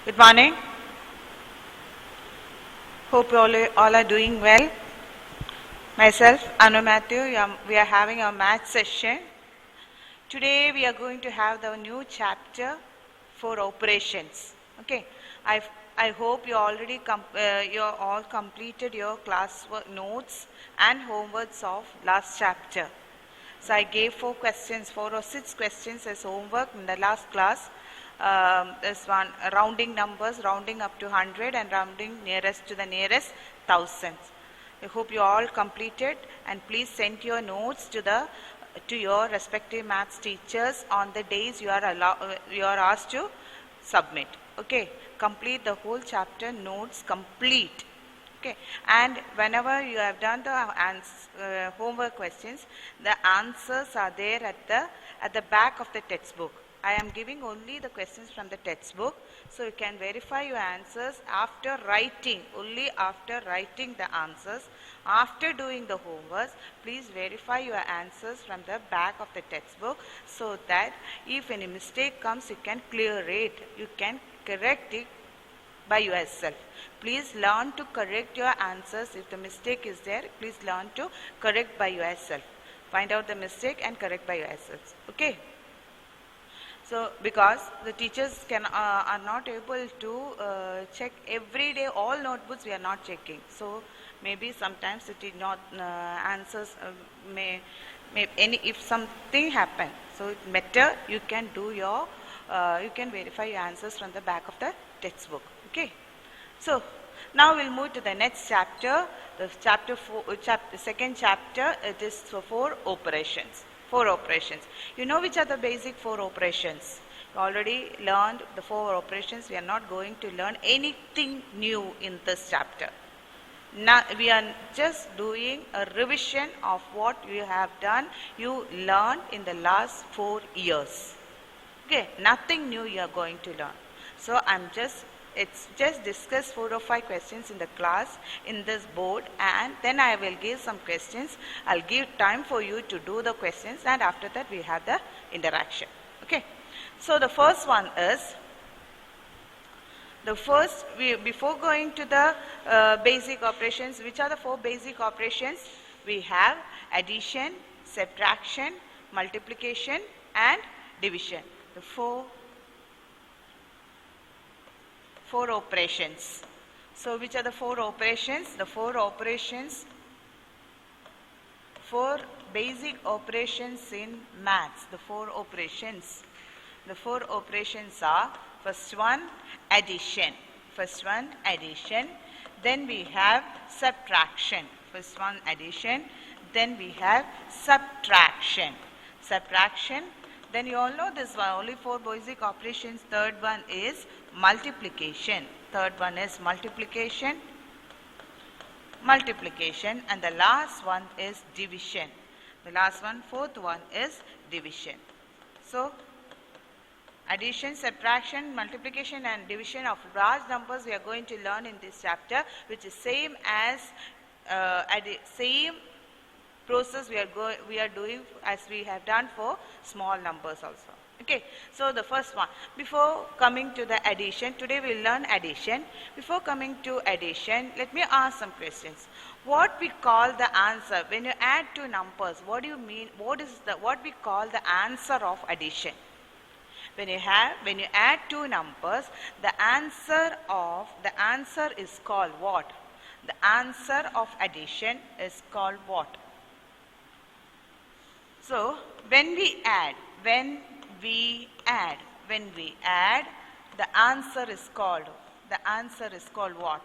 Good morning. Hope you all are doing well. Myself, Anu Matthew, we are having our math session. Today we are going to have the new chapter for operations. Okay, I hope you already you all completed your class notes and homeworks of last chapter. So I gave 4 or 6 questions as homework in the last class. This one, rounding numbers, rounding up to 100 and rounding nearest to the nearest thousands. I hope you all completed, and please send your notes to your respective maths teachers on the days you are asked to submit. Okay, complete the whole chapter notes complete. Okay, and whenever you have done the homework questions, the answers are there at the back of the textbook. I am giving only the questions from the textbook, so you can verify your answers after writing, only after writing the answers. After doing the homework, please verify your answers from the back of the textbook, so that if any mistake comes, you can clear it, you can correct it by yourself. Please learn to correct your answers. If the mistake is there, please learn to correct by yourself. Find out the mistake and correct by yourselves. Okay. So, because the teachers are not able to check every day, all notebooks we are not checking. So, maybe sometimes it is not answers if something happen. So, it better you can do you can verify your answers from the back of the textbook. Okay. So, now we'll move to the next chapter. The second chapter. It is for operations. 4 operations. You know which are the basic 4 operations. You already learned the 4 operations. We are not going to learn anything new in this chapter. Now, we are just doing a revision of what you have done, you learned in the last 4 years. Okay, nothing new you are going to learn. So, it's just discuss 4 or 5 questions in the class in this board, and then I will give some questions. I'll give time for you to do the questions, and after that we have the interaction. Okay. So the first one is, before going to the basic operations, which are the 4 basic operations? We have addition, subtraction, multiplication and division. The 4 operations. So which are the 4 operations? The 4 operations, 4 basic operations in maths. The 4 operations. The 4 operations are, first one, addition. First one, addition. Then we have subtraction. First one, addition. Then we have subtraction. Subtraction. Then you all know this one, only 4 basic operations. Third one is multiplication. Third one is multiplication. Multiplication. And the last one is division. The last one, 4th one is division. So, addition, subtraction, multiplication and division of large numbers we are going to learn in this chapter, which is same as same process we are doing as we have done for small numbers also. Okay, so the first one, before coming to the addition, today we will learn addition. Before coming to addition, let me ask some questions. What we call the answer when you add 2 numbers? What do you mean? What we call the answer of addition? When you add 2 numbers, the answer is called what? The answer of addition is called what? So, when we add, the answer is called what?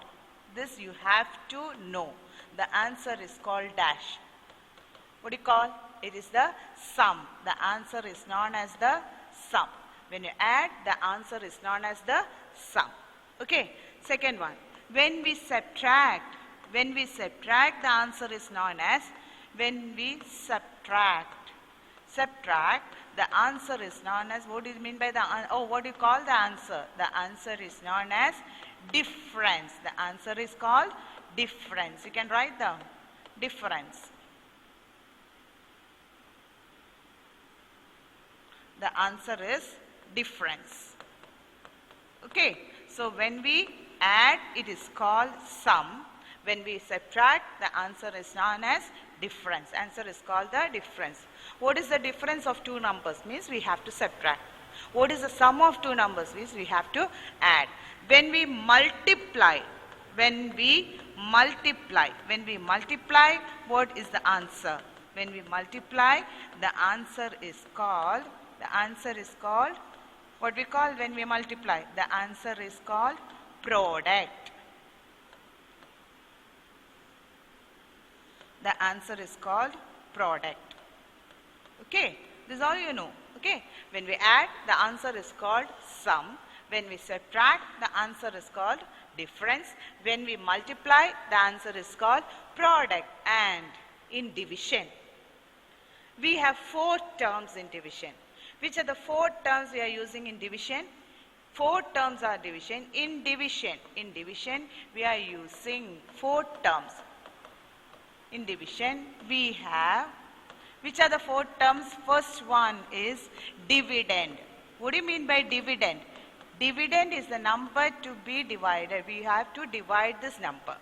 This you have to know. The answer is called dash. What do you call? It is the sum. The answer is known as the sum. When you add, the answer is known as the sum. Okay. Second one. When we subtract, the answer is known as, when we subtract, the answer is known as, what do you mean by what do you call the answer? The answer is known as difference. The answer is called difference. You can write down difference. The answer is difference. Okay. So when we add, it is called sum. When we subtract, the answer is known as difference. Answer is called the difference. What is the difference of two numbers? Means we have to subtract. What is the sum of two numbers? Means we have to add. When we multiply, what is the answer? When we multiply, the answer is called, what we call when we multiply? The answer is called product. The answer is called product. Okay, this is all you know. Okay, when we add, the answer is called sum. When we subtract, the answer is called difference. When we multiply, the answer is called product. And in division, we have 4 terms in division. Which are the 4 terms we are using in division? 4 terms are division. In division, we are using 4 terms. In division, we have, which are the 4 terms? First one is dividend. What do you mean by dividend? Dividend is the number to be divided. We have to divide this number.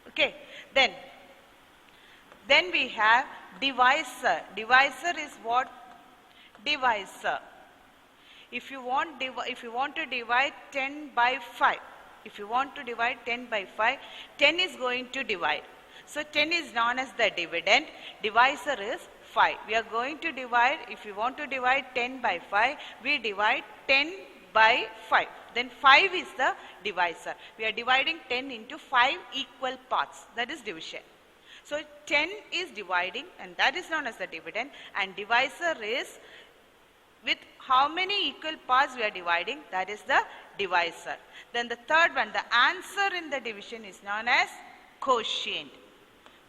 Okay. Then we have divisor. Divisor is what? Divisor. If you want to divide 10 by 5, 10 is going to divide. So 10 is known as the dividend. Divisor is 5. We are going to divide, if you want to divide 10 by 5, we divide 10 by 5. Then 5 is the divisor. We are dividing 10 into 5 equal parts. That is division. So 10 is dividing, and that is known as the dividend. And divisor is with how many equal parts we are dividing, that is the divisor. Then the third one, the answer in the division is known as quotient.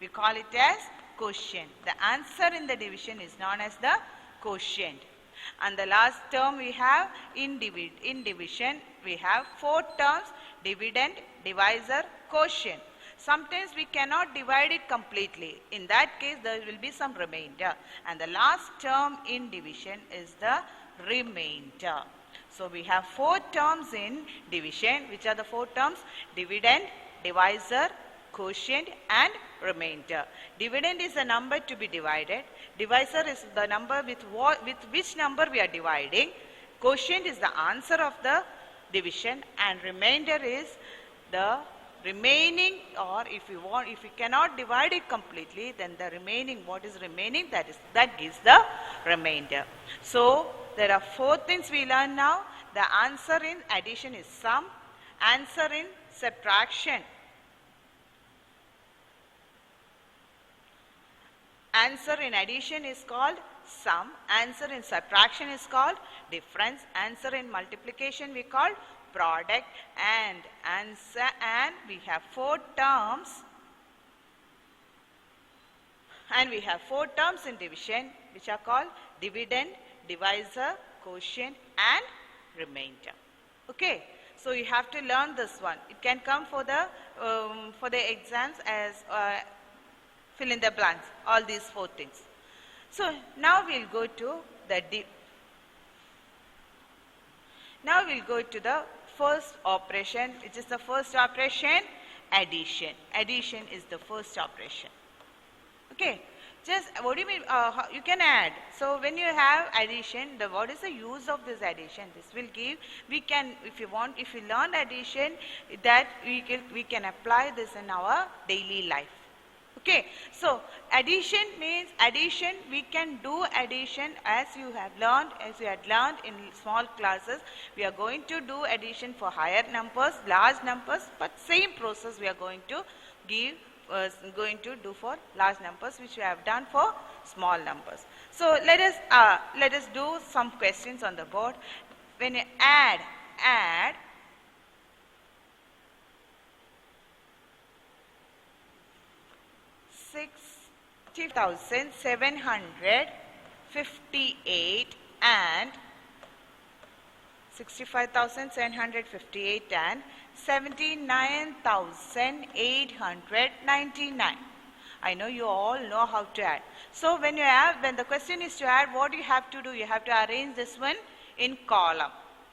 We call it as quotient. The answer in the division is known as the quotient. And the last term we have in division, we have 4 terms: dividend, divisor, quotient. Sometimes we cannot divide it completely. In that case, there will be some remainder. And the last term in division is the remainder. So we have 4 terms in division. Which are the 4 terms? Dividend, divisor, quotient and remainder. Dividend is the number to be divided. Divisor is the number with which number we are dividing. Quotient is the answer of the division, and remainder is the remaining, or if you cannot divide it completely, then the remaining, what is remaining, that gives the remainder. So there are 4 things we learn now. The answer in addition is sum. Answer in subtraction. Answer in addition is called sum. Answer in subtraction is called difference. Answer in multiplication we call product. And answer, and we have 4 terms. And we have 4 terms in division, which are called dividend, divisor, quotient and remainder. Okay. So you have to learn this one. It can come for the exams as fill in the blanks, all these 4 things. So now we'll go to the first operation, which is the first operation, addition. Addition is the first operation. Okay. Just what do you mean? You can add. So when you have addition, what is the use of this addition? This will give. We can, if you learn addition, that we can apply this in our daily life. Okay, so addition means addition. We can do addition as you had learned in small classes. We are going to do addition for higher numbers, large numbers, but same process we are going to do for large numbers, which we have done for small numbers. So let us do some questions on the board. When you add 65,758 and 79,899. I know you all know how to add. So when the question is to add, what you have to do? You have to arrange this one in column,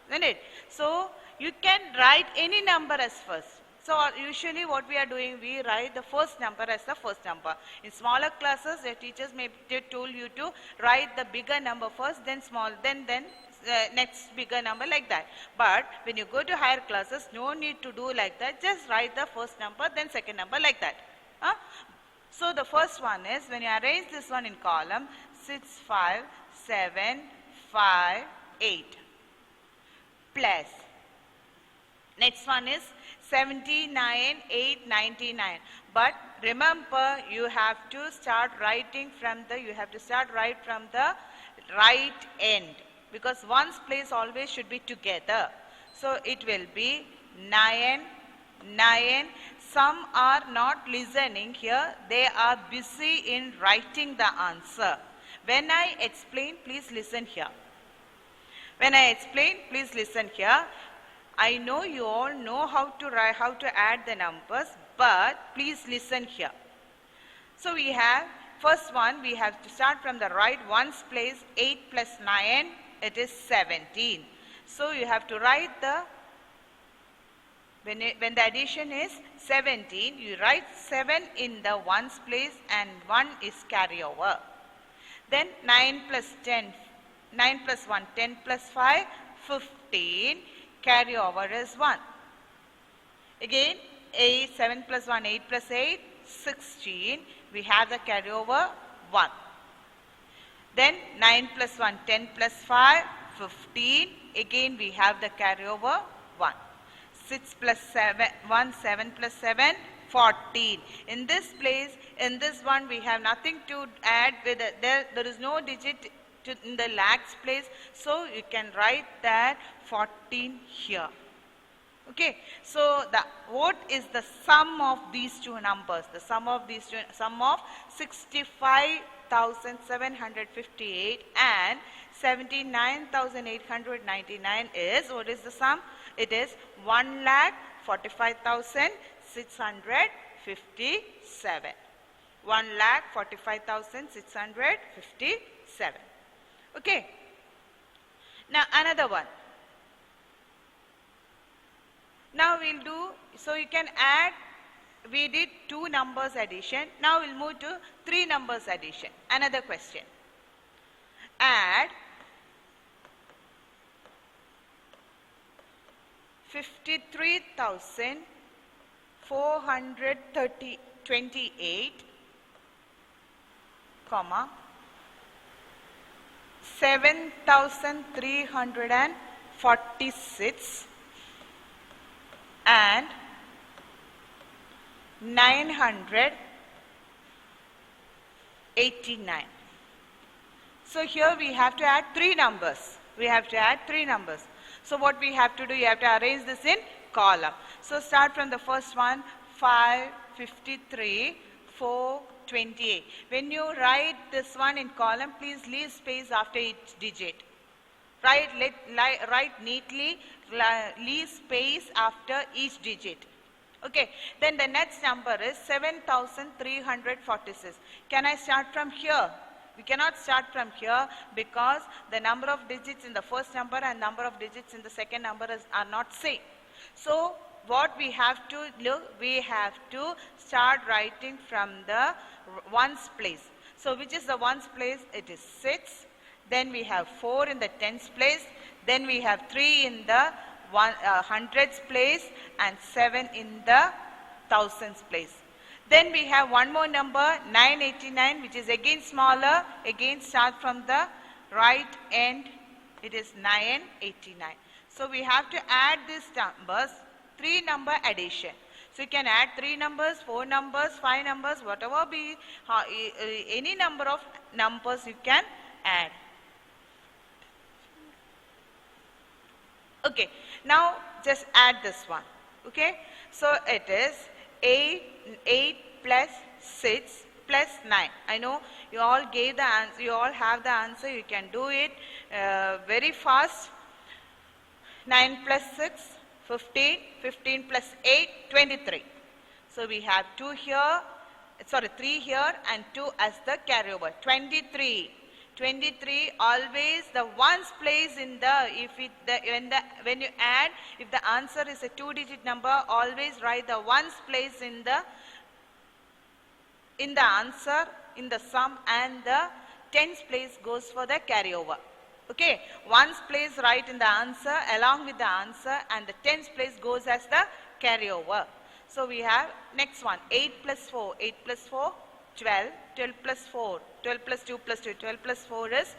isn't it? So you can write any number as first. So usually what we are doing, we write the first number as the first number. In smaller classes, the teachers may told you to write the bigger number first, then small, then next bigger number, like that. But when you go to higher classes, no need to do like that. Just write the first number, then second number, like that. So the first one is, when you arrange this one in column, 6, 5, 7, 5, 8 plus. Next one is 79, 8, 99. But remember, you have to start writing from the, right end, because one's place always should be together. So it will be 9, 9. Some are not listening here. They are busy in writing the answer. When I explain, please listen here. When I explain, please listen here. I know you all know how to add the numbers, but please listen here. So we have, first one, we have to start from the right, ones place, 8 plus 9, it is 17. So you have to write the, when the addition is 17, you write 7 in the ones place and 1 is carryover. Then 9 plus 10, 9 plus 1, 10 plus 5, 15. Carryover is 1. Again, 7 plus 1, 8 plus 8, 16. We have the carryover 1. Then 9 plus 1, 10 plus 5, 15. Again, we have the carryover 1. 6 plus 7, 1, 7 plus 7, 14. In this place, in this one, we have nothing to add with it. There is no digit in the lakhs place, so you can write that 14 here. Okay, so what is the sum of these two numbers? The sum of these two, sum of 65,758 and 79,899 is, what is the sum? It is 1,45,657. 1,45,657. Okay. Now another one. Now we'll do, so you can add, we did 2 numbers addition. Now we'll move to 3 numbers addition. Another question. Add 53,428, comma 7,346 and 989. So here we have to add 3 numbers. We have to add 3 numbers. So what we have to do, you have to arrange this in column. So start from the first one, 5, 53, 4, 28. When you write this one in column, please leave space after each digit. Write neatly, leave space after each digit. Okay, then the next number is 7,346. Can I start from here? We cannot start from here because the number of digits in the first number and number of digits in the second number are not same. So what we have to do, we have to start writing from the ones place. So which is the ones place? It is 6. Then we have 4 in the tens place. Then we have 3 in the hundreds place and 7 in the thousands place. Then we have one more number, 989, which is again smaller. Again start from the right end. It is 989. So we have to add these numbers, 3 number addition. So you can add 3 numbers, 4 numbers, 5 numbers, whatever be, any number of numbers you can add. Okay, now just add this one. Okay, so it is 8 plus 6 plus 9. I know you all gave the answer, you all have the answer, you can do it very fast. 9 plus 6, 15, 15 plus 8, 23. So we have 2 here, sorry 3 here and 2 as the carryover, 23. 23, always the ones place in the, when you add, if the answer is a 2-digit number, always write the ones place in the answer, in the sum, and the tens place goes for the carryover. Okay, ones place right in the answer along with the answer, and the tens place goes as the carryover. So we have next one, 8 plus 4, 8 plus 4, 12, 12 plus 4, 12 plus 2 plus 2, 12 plus 4 is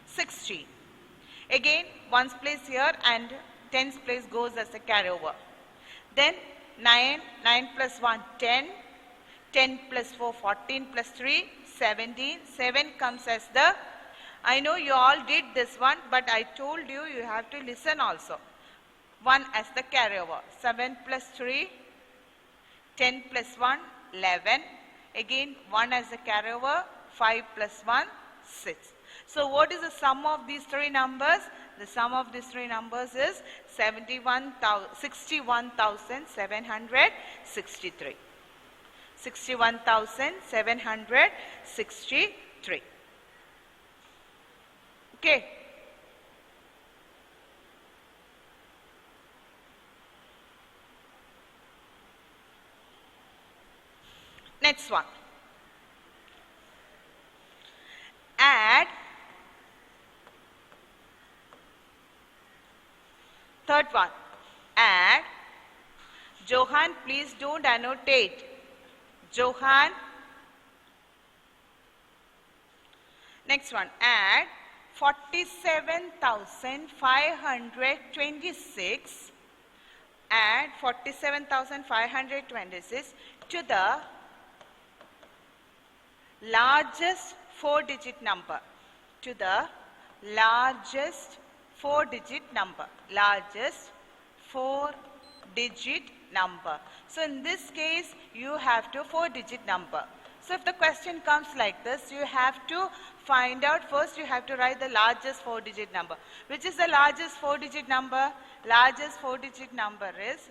16. Again, ones place here and tens place goes as a carryover. Then 9, 9 plus 1, 10, 10 plus 4, 14 plus 3, 17, 7 comes as the, I know you all did this one, but I told you, you have to listen also. 1 as the carryover, 7 plus 3, 10 plus 1, 11. Again, 1 as a carryover, 5 plus 1, 6. So what is the sum of these three numbers? The sum of these three numbers is 61,763. 61,763. Okay. Next one. Add. Third one. Add. Johan, please don't annotate. Johan. Next one. Add 47,526. Add 47,526 to the largest 4-digit number. To the largest 4-digit number. Largest 4-digit number. So in this case, you have to 4-digit number. So if the question comes like this, you have to find out, first you have to write the largest 4-digit number. Which is the largest 4-digit number? Largest 4-digit number is,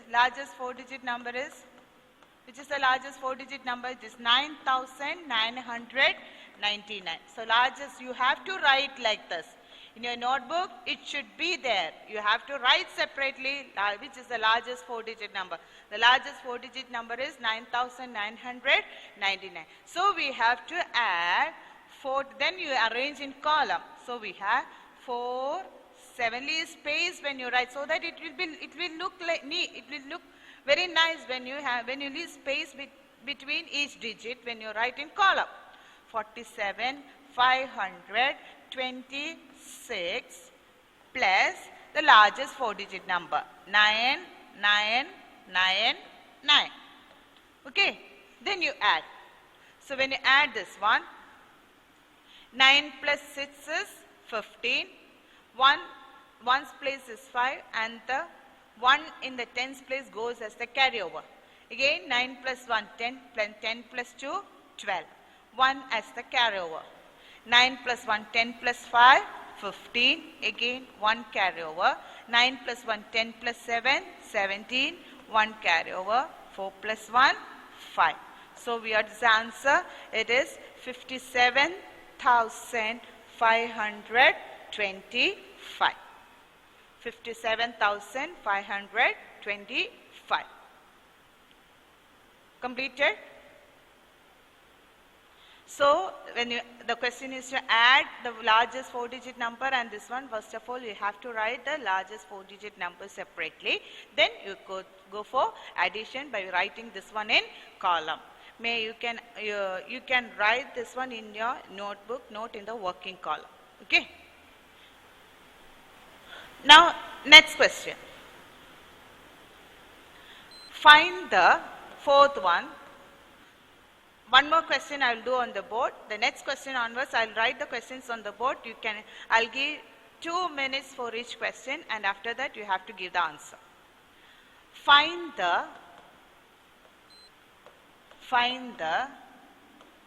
which is the largest 4-digit number? It is 9,999. So largest, you have to write like this. In your notebook, it should be there. You have to write separately which is the largest 4-digit number. The largest 4-digit number is 9,999. So we have to add 4, then you arrange in column. So we have 4, 7, leave space when you write, so that it will look like neat. It will look very nice when you leave space between each digit when you write in column. 47,526 plus the largest 4-digit number, 9999. Okay, then you add. So when you add this one, 9 plus 6 is 15. 1's place is 5, and the 1 in the tens place goes as the carryover. Again, 9 plus 1, 10, 10 plus 2, 12. 1 as the carryover. 9 plus 1, 10 plus 5, 15. Again, 1 carryover. 9 plus 1, 10 plus 7, 17. 1 carryover. 4 plus 1, 5. So we are this answer. It is 57,525. 57,525. Completed? So when the question is to add the largest 4-digit number and this one, first of all you have to write the largest 4-digit number separately. Then you could go for addition by writing this one in column. You can write this one in your notebook, note in the working column. Okay. Now next question. Find the fourth one. One more question I will do on the board. The next question onwards, I will write the questions on the board. I'll give 2 minutes for each question, and after that you have to give the answer. Find the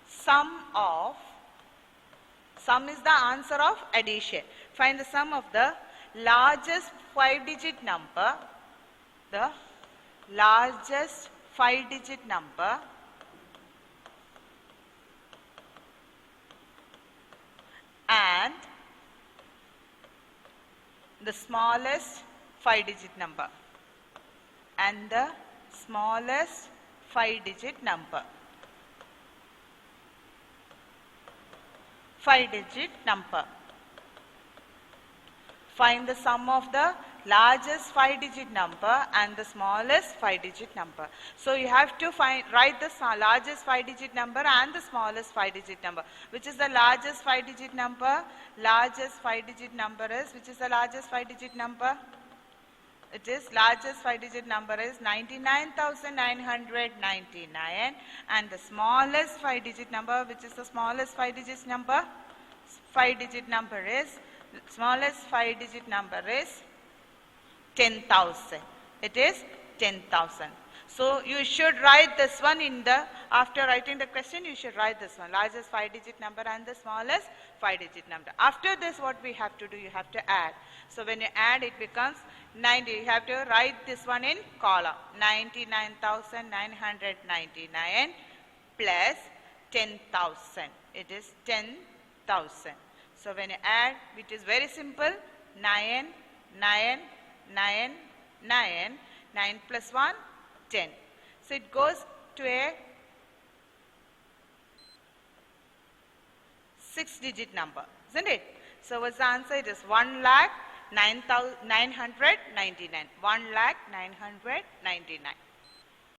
sum is the answer of addition. Find the sum of the largest 5-digit number, the largest 5-digit number and the smallest 5-digit number and the smallest 5-digit number. 5-digit number. Find the sum of the largest 5-digit number and the smallest 5-digit number. So you have to write the largest 5-digit number and the smallest 5-digit number. Which is the largest 5-digit number? Largest 5-digit number is, which is the largest 5-digit number? It is largest 5-digit number is 99,999, and the smallest 5-digit number, which is the smallest 5-digit number? 5-digit number is, smallest 5-digit number is 10,000. It is 10,000. So you should write this one in the, after writing the question, you should write this one, largest 5-digit number and the smallest 5-digit number. After this, what we have to do, you have to add. So when you add, it becomes 90. You have to write this one in column. 99,999 plus 10,000. It is 10,000. So when you add, it is very simple. 9, 9, 9, 9, 9 plus 1, 10. So it goes to a 6-digit number, isn't it? So what's the answer? It is 1,09,999. 1,09,999.